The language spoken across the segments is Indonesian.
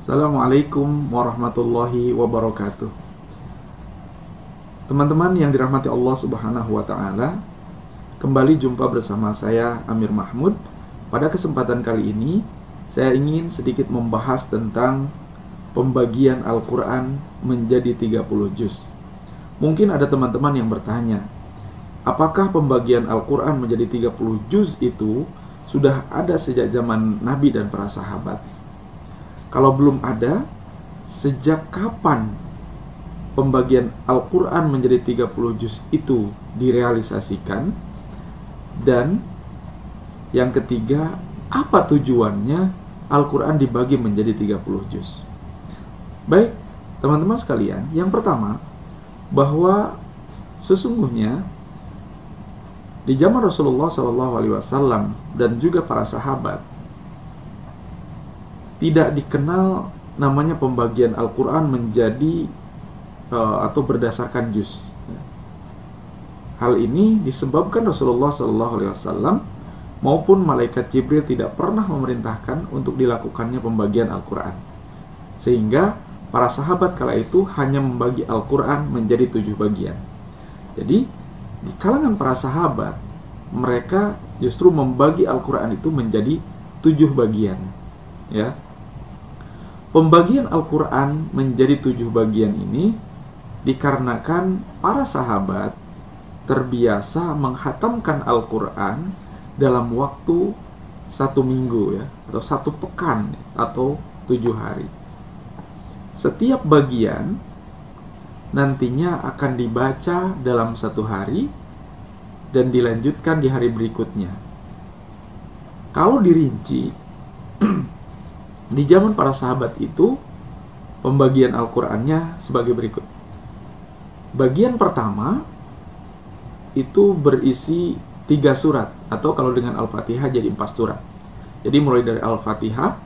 Assalamualaikum warahmatullahi wabarakatuh. Teman-teman yang dirahmati Allah Subhanahu wa taala, kembali jumpa bersama saya Amir Mahmud. Pada kesempatan kali ini, saya ingin sedikit membahas tentang pembagian Al-Qur'an menjadi 30 juz. Mungkin ada teman-teman yang bertanya, apakah pembagian Al-Qur'an menjadi 30 juz itu sudah ada sejak zaman Nabi dan para sahabat? Kalau belum ada, sejak kapan pembagian Al-Quran menjadi 30 juz itu direalisasikan? Dan yang ketiga, apa tujuannya Al-Quran dibagi menjadi 30 juz? Baik, teman-teman sekalian, yang pertama, bahwa sesungguhnya di zaman Rasulullah SAW dan juga para sahabat, tidak dikenal namanya pembagian Al-Quran menjadi atau berdasarkan juz. Hal ini disebabkan Rasulullah SAW maupun malaikat Jibril tidak pernah memerintahkan untuk dilakukannya pembagian Al-Quran, sehingga para sahabat kala itu hanya membagi Al-Quran menjadi 7 bagian. Jadi di kalangan para sahabat, mereka justru membagi Al-Quran itu menjadi 7 bagian, ya. Pembagian Al-Quran menjadi 7 bagian ini dikarenakan para sahabat terbiasa menghatamkan Al-Quran dalam waktu 1 minggu, ya, atau 1 pekan, atau 7 hari. Setiap bagian nantinya akan dibaca dalam 1 hari dan dilanjutkan di hari berikutnya. Kalau dirinci, di zaman para sahabat itu, pembagian Al-Qur'annya sebagai berikut. Bagian pertama itu berisi 3 surat, atau kalau dengan Al-Fatihah jadi 4 surat. Jadi mulai dari Al-Fatihah,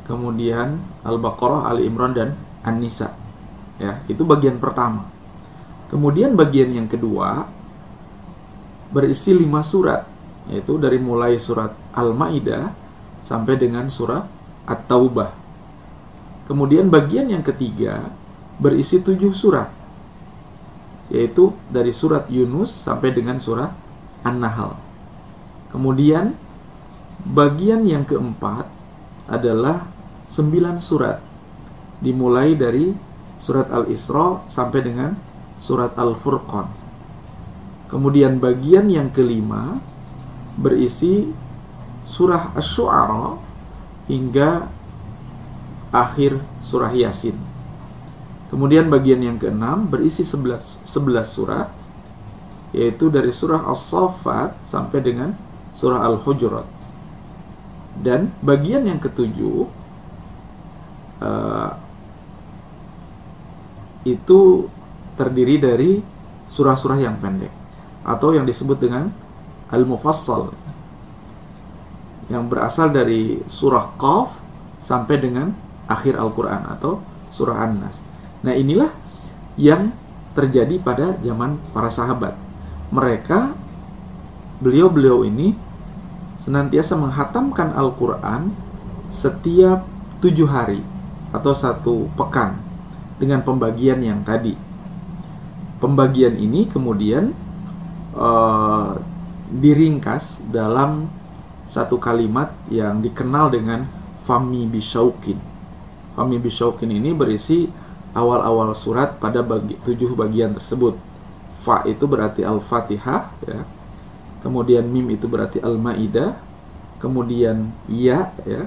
kemudian Al-Baqarah, Ali Imran, dan An-Nisa. Ya, itu bagian pertama. Kemudian bagian yang kedua berisi 5 surat, yaitu dari mulai surat Al-Maidah sampai dengan surat At-Taubah. Kemudian bagian yang ketiga berisi 7 surat, yaitu dari surat Yunus sampai dengan surat An-Nahl. Kemudian bagian yang keempat adalah 9 surat, dimulai dari surat Al-Isra sampai dengan surat Al-Furqan. Kemudian bagian yang kelima berisi surah Asy-Syu'ara hingga akhir surah Yasin. Kemudian bagian yang keenam berisi 11 surat, yaitu dari surah As-Saffat sampai dengan surah Al-Hujurat. Dan bagian yang ketujuh itu terdiri dari surah-surah yang pendek, atau yang disebut dengan Al-Mufassal, yang berasal dari surah Qaf sampai dengan akhir Al-Quran, atau surah An-Nas. Nah, inilah yang terjadi pada zaman para sahabat. Beliau ini senantiasa menghatamkan Al-Quran setiap 7 hari atau 1 pekan dengan pembagian yang tadi. Pembagian ini kemudian diringkas dalam 1 kalimat yang dikenal dengan Fami Bisyauqin. Fami Bisyauqin ini berisi awal-awal surat pada 7 bagian tersebut. Fa itu berarti Al-Fatihah, ya. Kemudian Mim itu berarti Al-Maidah. Kemudian Ya, ya,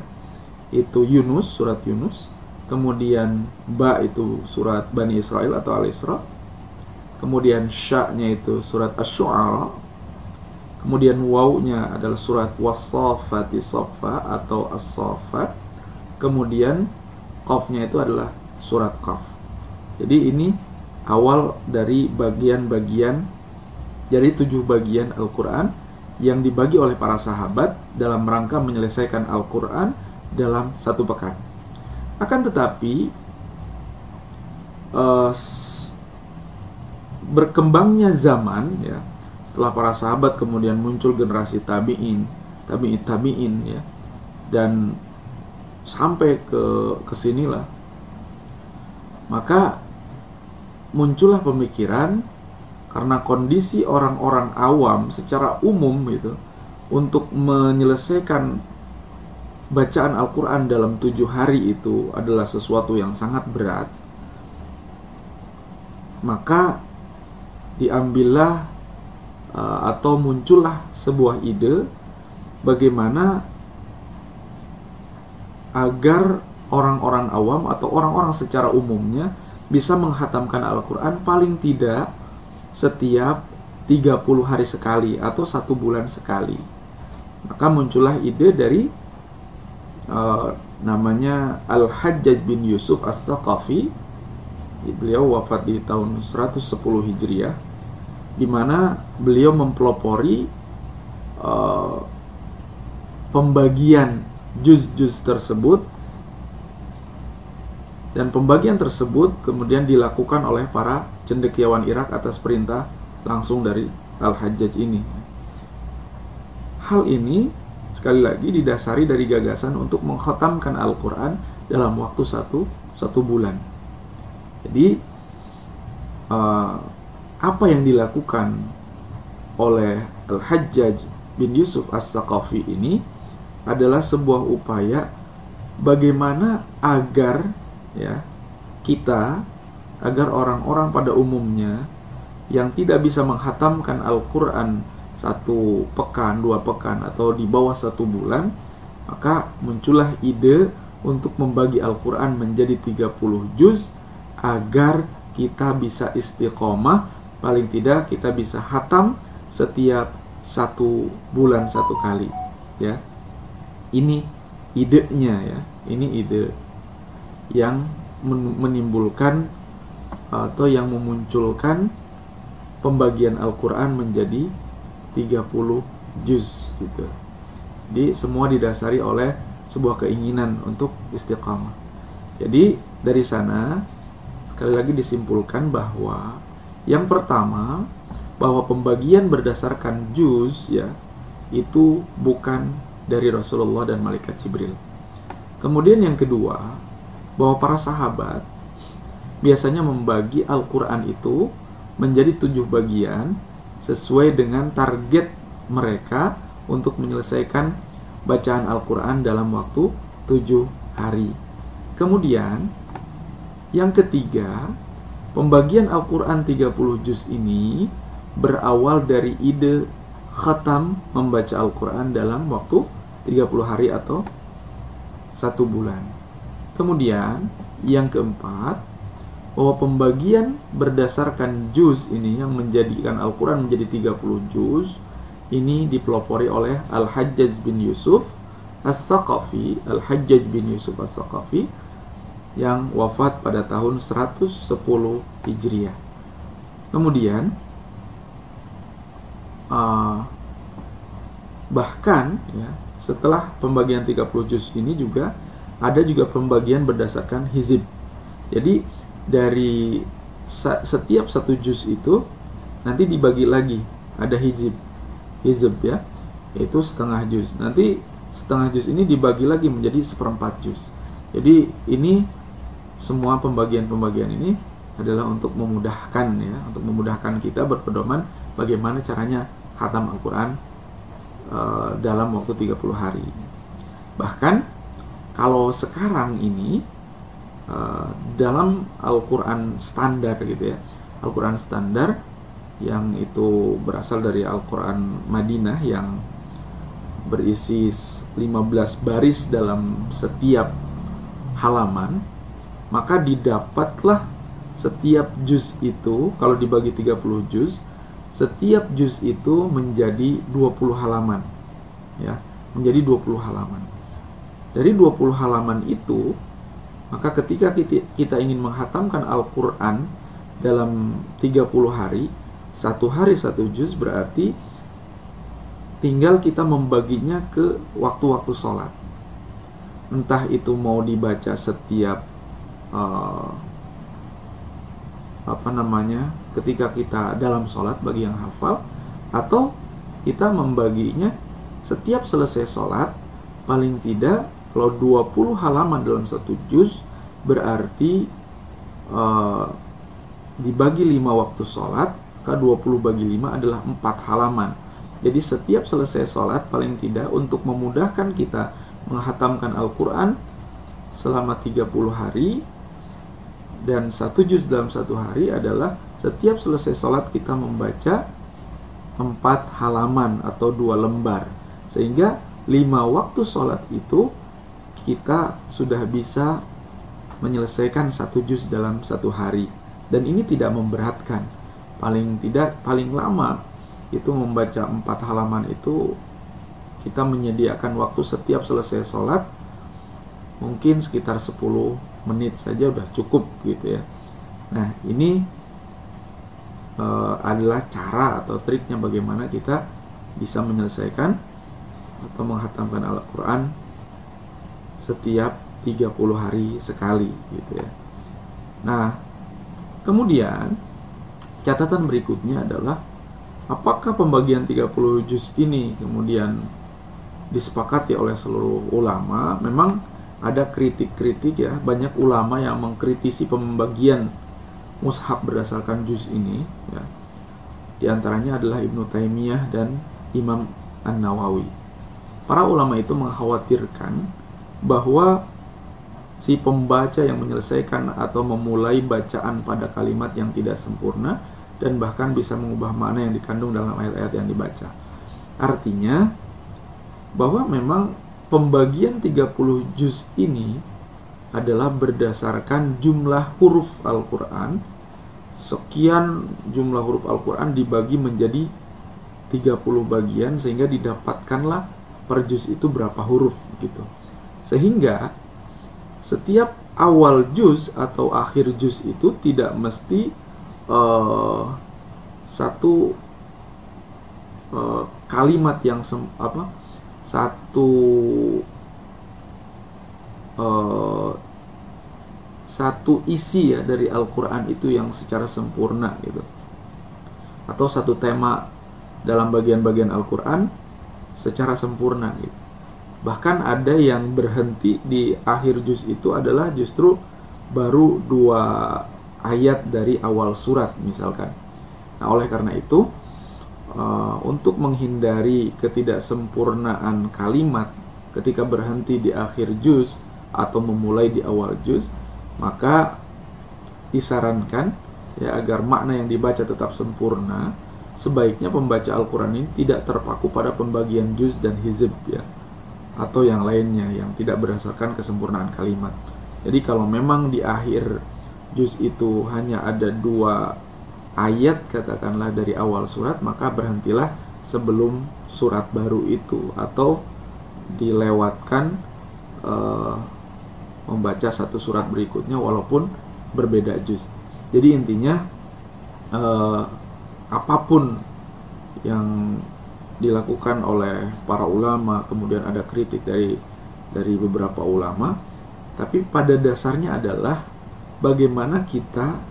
itu Yunus, surat Yunus. Kemudian Ba itu surat Bani Israel atau Al-Isra. Kemudian Sya-nya itu surat Asy-Syu'ara. Kemudian Waw-nya adalah surat Was-Saffati Saffa atau As-Saffat. Kemudian Qaf-nya itu adalah surat Qaf. Jadi ini awal dari bagian-bagian, jadi 7 bagian Al-Quran yang dibagi oleh para sahabat dalam rangka menyelesaikan Al-Quran dalam 1 pekan. Akan tetapi berkembangnya zaman, ya, setelah para sahabat kemudian muncul generasi tabi'in, ya, dan sampai ke sinilah. Maka muncullah pemikiran, karena kondisi orang-orang awam secara umum gitu, untuk menyelesaikan bacaan Al-Quran dalam 7 hari itu adalah sesuatu yang sangat berat. Maka diambillah atau muncullah sebuah ide bagaimana agar orang-orang awam atau orang-orang secara umumnya bisa menghatamkan Al-Quran paling tidak setiap 30 hari sekali atau 1 bulan sekali. Maka muncullah ide dari namanya Al-Hajjaj bin Yusuf As-Saqafi. Beliau wafat di tahun 110 Hijriah, di mana beliau mempelopori pembagian juz-juz tersebut, dan pembagian tersebut kemudian dilakukan oleh para cendekiawan Irak atas perintah langsung dari Al-Hajjaj ini. Hal ini sekali lagi didasari dari gagasan untuk mengkhatamkan Al-Quran dalam waktu satu bulan. Jadi apa yang dilakukan oleh Al-Hajjaj bin Yusuf As-Saqafi ini adalah sebuah upaya bagaimana agar agar orang-orang pada umumnya yang tidak bisa menghatamkan Al-Quran 1 pekan, 2 pekan, atau di bawah 1 bulan, maka muncullah ide untuk membagi Al-Quran menjadi 30 juz agar kita bisa istiqomah, paling tidak kita bisa hatam setiap 1 bulan 1 kali. Ya, ini idenya ya, ini ide yang menimbulkan atau yang memunculkan pembagian Al-Quran menjadi 30 juz gitu. Jadi semua didasari oleh sebuah keinginan untuk istiqamah. Jadi dari sana sekali lagi disimpulkan bahwa yang pertama, bahwa pembagian berdasarkan juz ya itu bukan dari Rasulullah dan Malaikat Jibril. Kemudian yang kedua, bahwa para sahabat biasanya membagi Al-Quran itu menjadi 7 bagian sesuai dengan target mereka untuk menyelesaikan bacaan Al-Quran dalam waktu 7 hari. Kemudian yang ketiga, pembagian Al-Quran 30 juz ini berawal dari ide khatam membaca Al-Quran dalam waktu 30 hari atau 1 bulan. Kemudian yang keempat, bahwa pembagian berdasarkan juz ini yang menjadikan Al-Quran menjadi 30 juz ini dipelopori oleh Al-Hajjaj bin Yusuf As-Saqafi, Al-Hajjaj bin Yusuf As-Saqafi yang wafat pada tahun 110 Hijriah. Kemudian bahkan ya, setelah pembagian 30 juz ini juga ada juga pembagian berdasarkan hizib. Jadi dari setiap 1 juz itu nanti dibagi lagi, ada hizib ya, yaitu setengah juz. Nanti setengah juz ini dibagi lagi menjadi 1/4 juz. Jadi ini semua pembagian-pembagian ini adalah untuk memudahkan ya, untuk memudahkan kita berpedoman bagaimana caranya khatam Al-Quran dalam waktu 30 hari. Bahkan kalau sekarang ini dalam Al-Quran standar gitu ya, Al-Quran standar yang itu berasal dari Al-Quran Madinah yang berisi 15 baris dalam setiap halaman, maka didapatlah setiap juz itu, kalau dibagi 30 juz, setiap juz itu menjadi 20 halaman ya, menjadi 20 halaman. Dari 20 halaman itu, maka ketika kita ingin menghatamkan Al-Quran dalam 30 hari, 1 hari 1 juz, berarti tinggal kita membaginya ke waktu-waktu sholat. Entah itu mau dibaca setiap ketika kita dalam sholat bagi yang hafal, atau kita membaginya setiap selesai sholat paling tidak Kalau 20 halaman dalam satu juz berarti dibagi 5 waktu sholat, maka 20 bagi 5 adalah 4 halaman. Jadi setiap selesai sholat, paling tidak untuk memudahkan kita menghatamkan Al-Quran selama 30 hari, dan 1 juz dalam 1 hari adalah setiap selesai sholat kita membaca 4 halaman atau 2 lembar. Sehingga 5 waktu sholat itu kita sudah bisa menyelesaikan 1 juz dalam 1 hari. Dan ini tidak memberatkan. Paling tidak, paling lama itu membaca 4 halaman itu kita menyediakan waktu setiap selesai sholat mungkin sekitar 10 menit saja udah cukup gitu ya. Nah, ini adalah cara atau triknya bagaimana kita bisa menyelesaikan atau menghatamkan Al-Quran setiap 30 hari sekali gitu ya. Nah, kemudian catatan berikutnya adalah apakah pembagian 30 juz ini kemudian disepakati oleh seluruh ulama? Memang ada kritik-kritik ya, banyak ulama yang mengkritisi pembagian mushaf berdasarkan juz ini ya. Di antaranya adalah Ibnu Taimiyah dan Imam An-Nawawi. Para ulama itu mengkhawatirkan bahwa si pembaca yang menyelesaikan atau memulai bacaan pada kalimat yang tidak sempurna dan bahkan bisa mengubah makna yang dikandung dalam ayat-ayat yang dibaca. Artinya bahwa memang pembagian 30 juz ini adalah berdasarkan jumlah huruf Al-Quran. Sekian jumlah huruf Al-Quran dibagi menjadi 30 bagian sehingga didapatkanlah per juz itu berapa huruf gitu. Sehingga setiap awal juz atau akhir juz itu tidak mesti satu kalimat yang satu isi ya dari Al-Quran itu yang secara sempurna gitu, atau satu tema dalam bagian-bagian Al-Quran secara sempurna gitu. Bahkan ada yang berhenti di akhir juz itu adalah justru baru 2 ayat dari awal surat misalkan. Nah, oleh karena itu untuk menghindari ketidaksempurnaan kalimat ketika berhenti di akhir juz atau memulai di awal juz, maka disarankan ya agar makna yang dibaca tetap sempurna, sebaiknya pembaca Al-Quran ini tidak terpaku pada pembagian juz dan hizib ya, atau yang lainnya yang tidak berdasarkan kesempurnaan kalimat. Jadi kalau memang di akhir juz itu hanya ada 2 ayat katakanlah dari awal surat, maka berhentilah sebelum surat baru itu, atau dilewatkan membaca satu surat berikutnya walaupun berbeda juz. Jadi intinya apapun yang dilakukan oleh para ulama, kemudian ada kritik dari beberapa ulama, tapi pada dasarnya adalah bagaimana kita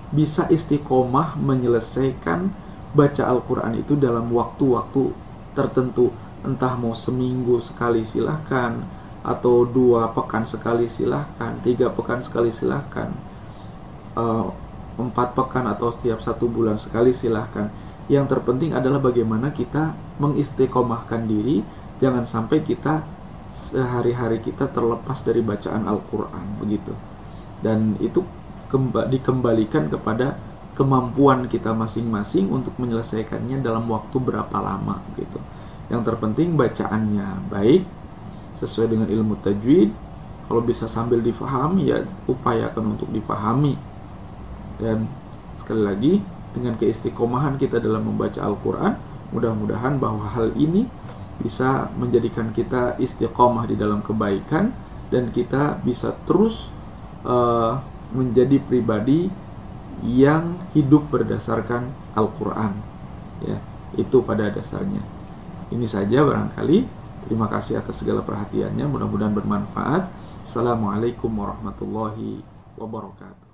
bisa istiqomah menyelesaikan baca Al-Quran itu dalam waktu-waktu tertentu. Entah mau seminggu sekali silahkan, atau 2 pekan sekali silahkan, 3 pekan sekali silahkan, 4 pekan atau setiap 1 bulan sekali silahkan. Yang terpenting adalah bagaimana kita mengistiqomahkan diri. Jangan sampai kita sehari-hari kita terlepas dari bacaan Al-Quran begitu. Dan itu dikembalikan kepada kemampuan kita masing-masing untuk menyelesaikannya dalam waktu berapa lama gitu. Yang terpenting bacaannya baik, sesuai dengan ilmu tajwid. Kalau bisa sambil difahami ya upayakan untuk difahami. Dan sekali lagi, dengan keistiqomahan kita dalam membaca Al-Quran, mudah-mudahan bahwa hal ini bisa menjadikan kita istiqomah di dalam kebaikan, dan kita bisa terus menjadi pribadi yang hidup berdasarkan Al-Quran ya, itu pada dasarnya. Ini saja barangkali. Terima kasih atas segala perhatiannya, mudah-mudahan bermanfaat. Assalamualaikum warahmatullahi wabarakatuh.